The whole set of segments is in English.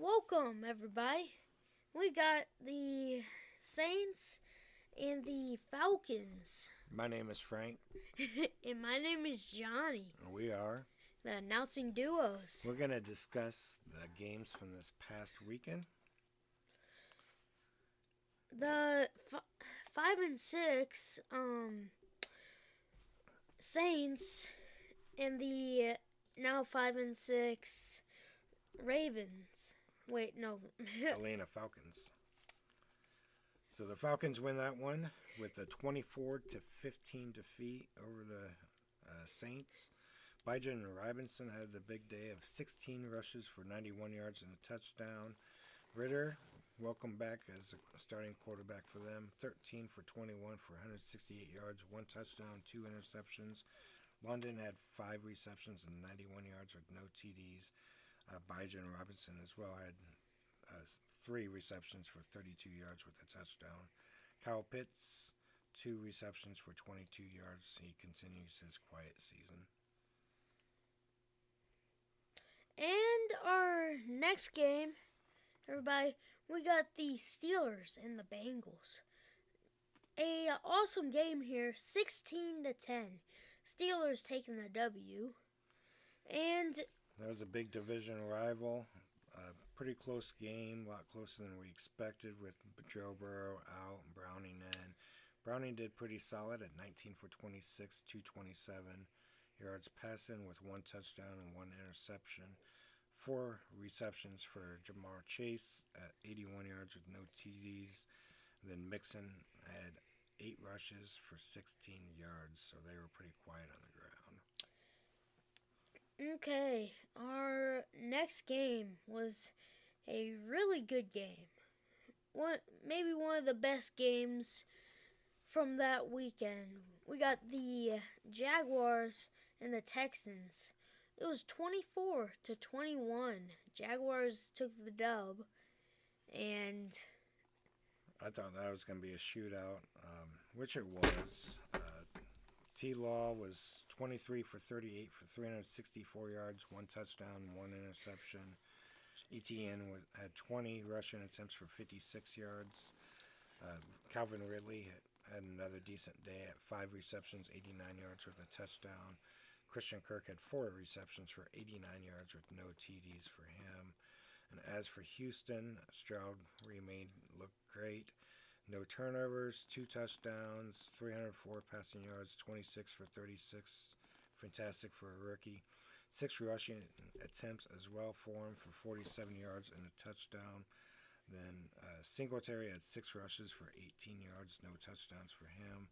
Welcome, everybody. We got the Saints and the Falcons. My name is Frank. And my name is Johnny, We are. the announcing duos. We're going to discuss the games from this past weekend. The 5 and 6 Saints and the now 5 and 6 Ravens. Wait, no. Atlanta Falcons. So the Falcons win that one with a 24-15 defeat over the Saints. Bijan Robinson had the big day of 16 rushes for 91 yards and a touchdown. Ritter, welcome back as a starting quarterback for them. 13 for 21 for 168 yards, one touchdown, two interceptions. London had 5 receptions and 91 yards with no TDs. Bijan Robinson as well had 3 receptions for 32 yards with a touchdown. Kyle Pitts, 2 receptions for 22 yards. He continues his quiet season. And our next game, everybody, we got the Steelers and the Bengals. A awesome game here, 16-10. Steelers taking the W. And that was a big division rival. Pretty close game, a lot closer than we expected with Joe Burrow out and Browning in. Browning did pretty solid at 19 for 26, 227 yards passing with 1 touchdown and 1 interception. 4 receptions for Jamar Chase at 81 yards with no TDs. Then Mixon had 8 rushes for 16 yards, so they were pretty quiet on the ground. Okay, our next game was a really good game. Maybe one of the best games from that weekend. We got the Jaguars and the Texans. It was 24-21. Jaguars took the dub, and I thought that was going to be a shootout, which it was. T-Law was 23 for 38 for 364 yards, 1 touchdown, 1 interception. ETN had 20 rushing attempts for 56 yards. Calvin Ridley had another decent day at 5 receptions, 89 yards with a touchdown. Christian Kirk had 4 receptions for 89 yards with no TDs for him. And as for Houston, Stroud looked great. No turnovers, 2 touchdowns, 304 passing yards, 26 for 36. Fantastic for a rookie. 6 rushing attempts as well for him for 47 yards and a touchdown. Then Singletary had 6 rushes for 18 yards, no touchdowns for him.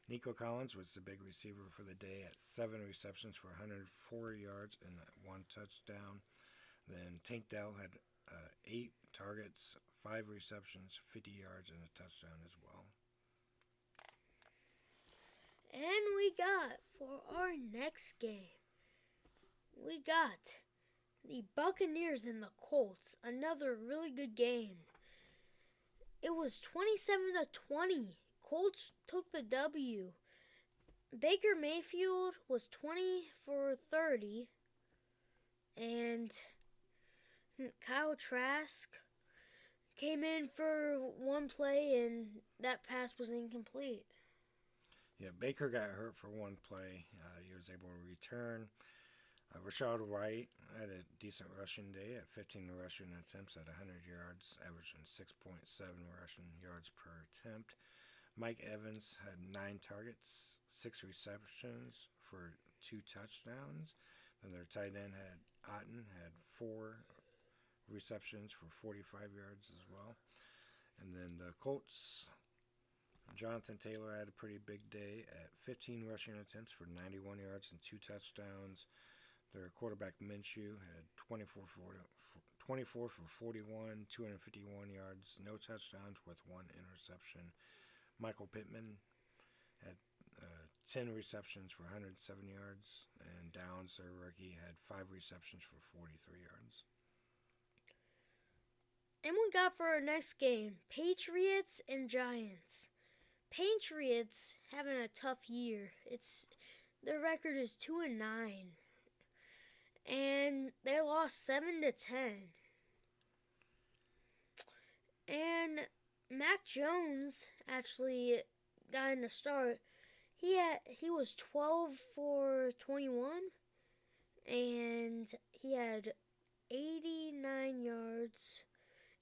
Nico Collins was the big receiver for the day at 7 receptions for 104 yards and 1 touchdown. Then Tank Dell had 8 targets, 5 receptions, 50 yards, and a touchdown as well. And we got, for our next game, we got the Buccaneers and the Colts. Another really good game. It was 27-20. Colts took the W. Baker Mayfield was 20 for 30. And Kyle Trask came in for 1 play, and that pass was incomplete. Yeah, Baker got hurt for 1 play. He was able to return. Rashad White had a decent rushing day at 15 rushing attempts at 100 yards, averaging 6.7 rushing yards per attempt. Mike Evans had 9 targets, 6 receptions for 2 touchdowns. Then their tight end Otten had 4 receptions for 45 yards as well. And then the Colts, Jonathan Taylor had a pretty big day at 15 rushing attempts for 91 yards and 2 touchdowns. Their quarterback Minshew had 24 for 41, 251 yards, no touchdowns with 1 interception. Michael Pittman had 10 receptions for 107 yards, and Downs, their rookie, had 5 receptions for 43 yards. And we got for our next game, Patriots and Giants. Patriots having a tough year. Their record is 2-9. And they lost 7-10. And Mac Jones actually got in the start. He was 12 for 21, and he had 89 yards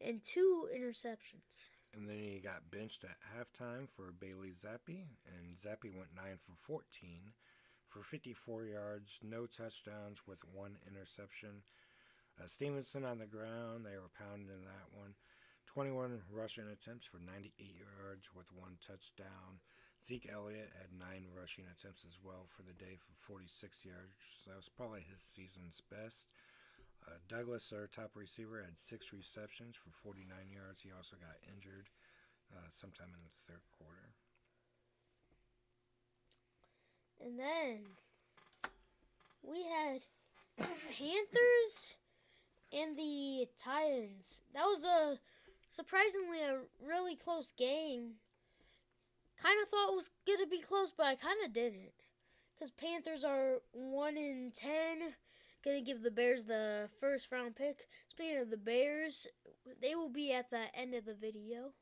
and 2 interceptions. And then he got benched at halftime for Bailey Zappi, and Zappi went 9 for 14 for 54 yards, no touchdowns with 1 interception. Stevenson on the ground, they were pounding that one. 21 rushing attempts for 98 yards with 1 touchdown. Zeke Elliott had 9 rushing attempts as well for the day for 46 yards. That was probably his season's best. Douglas, our top receiver, had 6 receptions for 49 yards. He also got injured sometime in the third quarter. And then we had Panthers and the Titans. That was surprisingly a really close game. Kind of thought it was going to be close, but I kind of didn't. Because Panthers are 1-10. Going to give the Bears the first round pick. Speaking of the Bears, they will be at the end of the video.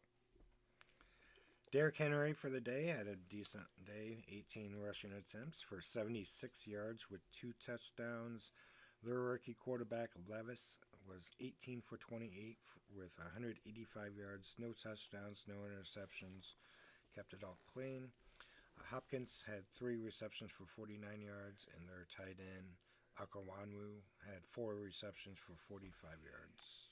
Derrick Henry for the day had a decent day, 18 rushing attempts for 76 yards with 2 touchdowns. Their rookie quarterback, Levis, was 18 for 28 with 185 yards, no touchdowns, no interceptions, kept it all clean. Hopkins had 3 receptions for 49 yards, and their tight end, Akawanwu, had 4 receptions for 45 yards.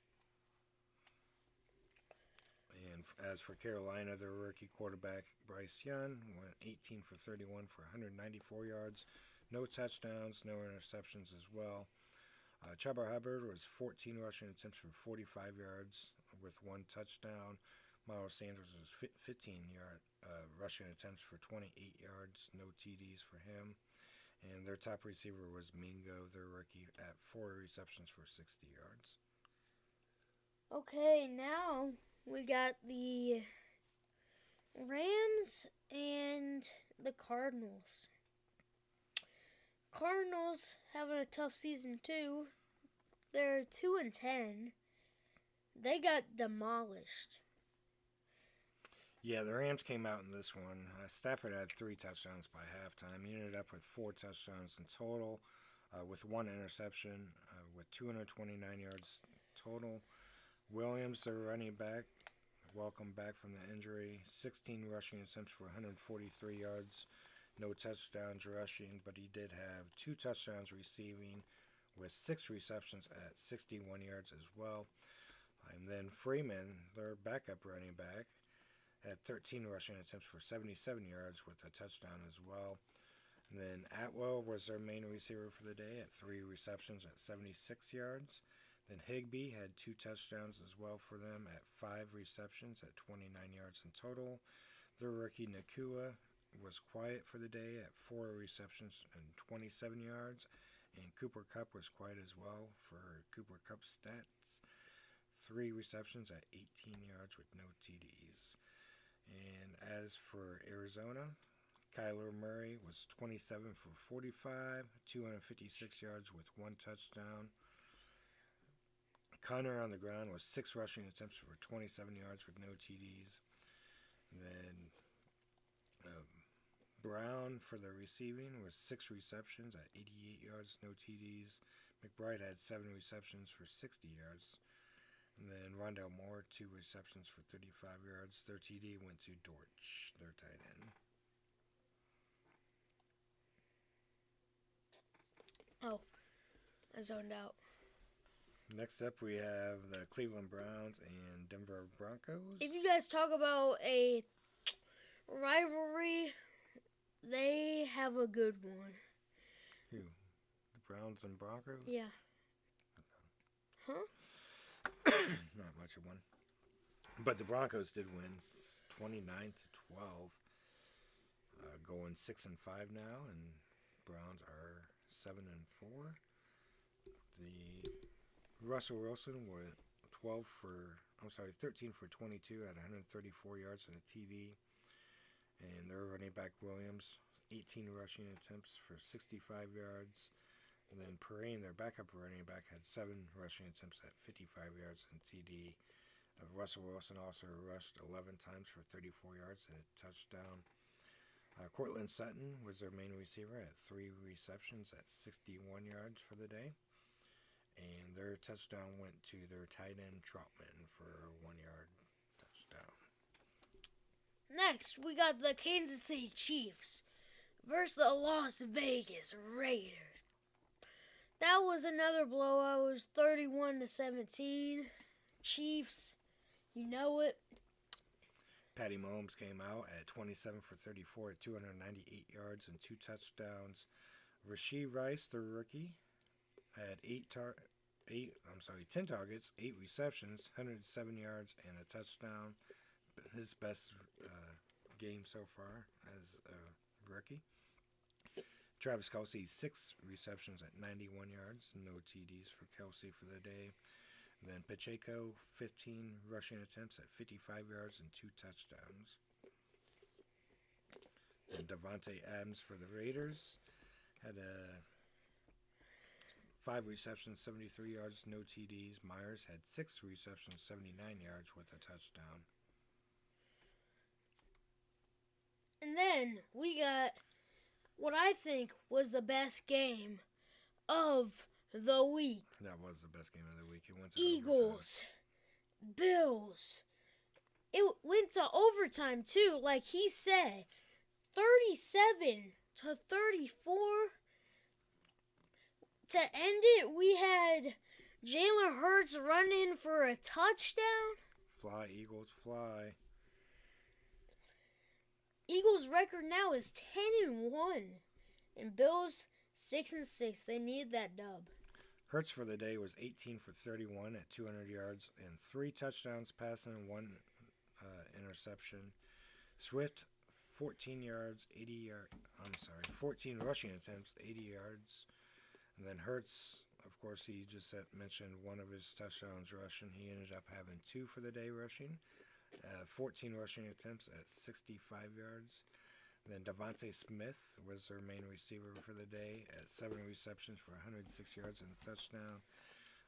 And as for Carolina, their rookie quarterback, Bryce Young, went 18 for 31 for 194 yards, no touchdowns, no interceptions as well. Chuba Hubbard was 14 rushing attempts for 45 yards with 1 touchdown. Miles Sanders was 15 rushing attempts for 28 yards, no TDs for him. And their top receiver was Mingo, their rookie, at 4 receptions for 60 yards. Okay, now we got the Rams and the Cardinals. Cardinals having a tough season too. They're 2-10. They got demolished. Yeah, the Rams came out in this one. Stafford had 3 touchdowns by halftime. He ended up with 4 touchdowns in total, with 1 interception, with 229 yards total. Williams, their running back, welcome back from the injury. 16 rushing attempts for 143 yards. No touchdowns rushing, but he did have 2 touchdowns receiving with 6 receptions at 61 yards as well. And then Freeman, their backup running back, had 13 rushing attempts for 77 yards with a touchdown as well. And then Atwell was their main receiver for the day at 3 receptions at 76 yards. Then Higbee had 2 touchdowns as well for them at 5 receptions at 29 yards in total. Their rookie Nakua was quiet for the day at 4 receptions and 27 yards. And Cooper Kupp was quiet as well for Cooper Kupp's stats. 3 receptions at 18 yards with no TDs. And as for Arizona, Kyler Murray was 27 for 45, 256 yards with 1 touchdown. Connor on the ground was 6 rushing attempts for 27 yards with no TDs. And then Brown for the receiving was 6 receptions at 88 yards, no TDs. McBride had 7 receptions for 60 yards. And then Rondale Moore, 2 receptions for 35 yards. Their TD went to Dortch, their tight end. Oh, I zoned out. Next up, we have the Cleveland Browns and Denver Broncos. If you guys talk about a rivalry, they have a good one. Who? The Browns and Broncos? Yeah. Huh? Not much of one. But the Broncos did win 29-12. Going 6-5 now, and Browns are 7-4. The Russell Wilson went 13 for 22 at 134 yards and a TD. And their running back Williams, 18 rushing attempts for 65 yards. And then Perrine, their backup running back, had 7 rushing attempts at 55 yards and TD. Russell Wilson also rushed 11 times for 34 yards and a touchdown. Cortland Sutton was their main receiver at 3 receptions at 61 yards for the day. And their touchdown went to their tight end Troutman for a 1-yard touchdown. Next, we got the Kansas City Chiefs versus the Las Vegas Raiders. That was another blowout. It was 31-17. Chiefs, you know it. Patty Mahomes came out at 27 for 34 at 298 yards and 2 touchdowns. Rashee Rice, the rookie, had 10 targets, 8 receptions, 107 yards, and a touchdown. His best game so far as a rookie. Travis Kelce, 6 receptions at 91 yards, no TDs for Kelce for the day. Then Pacheco, 15 rushing attempts at 55 yards and 2 touchdowns. Then Davante Adams for the Raiders had 5 receptions, 73 yards, no TDs. Myers had 6 receptions, 79 yards with a touchdown. And then we got what I think was the best game of the week. That was the best game of the week. It went to Eagles, Bills. It went to overtime too, like he said. 37-34. To end it, we had Jalen Hurts running for a touchdown. Fly, Eagles, fly. Eagles' record now is 10-1, and Bills 6-6. They need that dub. Hurts for the day was 18 for 31 at 200 yards and 3 touchdowns passing and 1 interception. Swift 14 rushing attempts, 80 yards. And then Hurts, of course, he just mentioned one of his touchdowns rushing. He ended up having 2 for the day rushing. 14 rushing attempts at 65 yards. Then Devontae Smith was their main receiver for the day at 7 receptions for 106 yards and a touchdown.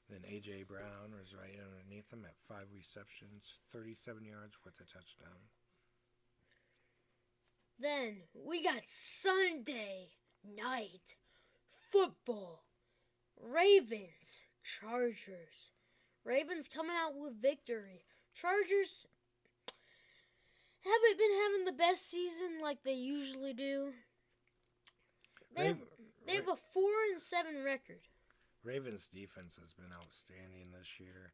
Then A.J. Brown was right underneath him at 5 receptions, 37 yards with a touchdown. Then we got Sunday night football. Ravens, Chargers. Ravens coming out with victory. Chargers haven't been having the best season like they usually do. They have a 4-7 record. Ravens defense has been outstanding this year.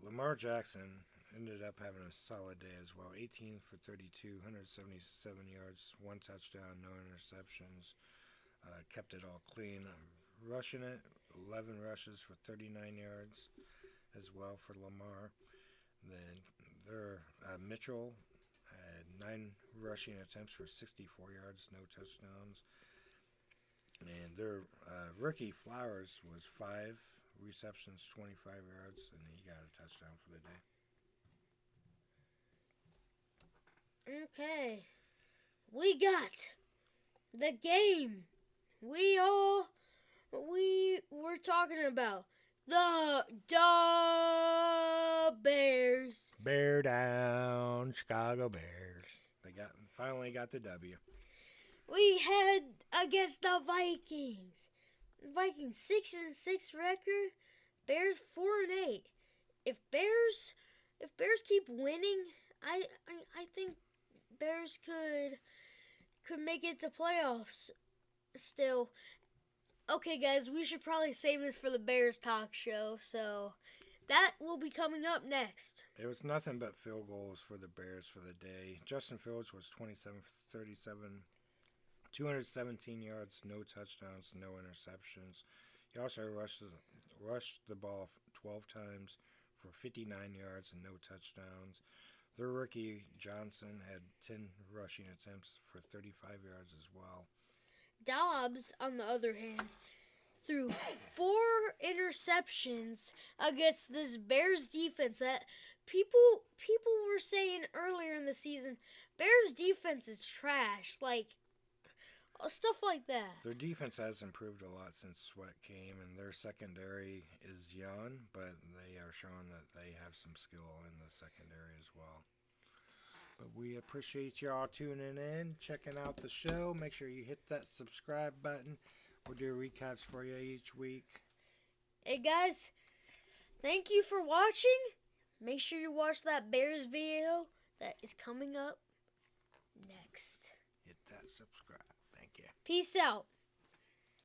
Lamar Jackson ended up having a solid day as well. 18 for 32, 177 yards, 1 touchdown, no interceptions. Kept it all clean. Rushing it, 11 rushes for 39 yards as well for Lamar. Then Mitchell had 9 rushing attempts for 64 yards, no touchdowns. And their rookie Flowers was 5 receptions, 25 yards, and he got a touchdown for the day. Okay. We got the game we were talking about. The Bears. Bear down, Chicago Bears. They finally got the W. We had against the Vikings. Vikings 6-6 record. Bears 4-8. If Bears keep winning, I think Bears could make it to playoffs still. Okay, guys, we should probably save this for the Bears talk show. So that will be coming up next. It was nothing but field goals for the Bears for the day. Justin Fields was 27 for 37, 217 yards, no touchdowns, no interceptions. He also rushed the ball 12 times for 59 yards and no touchdowns. Their rookie Johnson had 10 rushing attempts for 35 yards as well. Dobbs, on the other hand, threw 4 interceptions against this Bears defense that people were saying earlier in the season, Bears defense is trash. Like, Stuff like that. Their defense has improved a lot since Sweat came, and their secondary is young, but they are showing that they have some skill in the secondary as well. But we appreciate y'all tuning in, checking out the show. Make sure you hit that subscribe button. We'll do recaps for you each week. Hey guys, thank you for watching. Make sure you watch that Bears video that is coming up next. Hit that subscribe. Thank you. Peace out.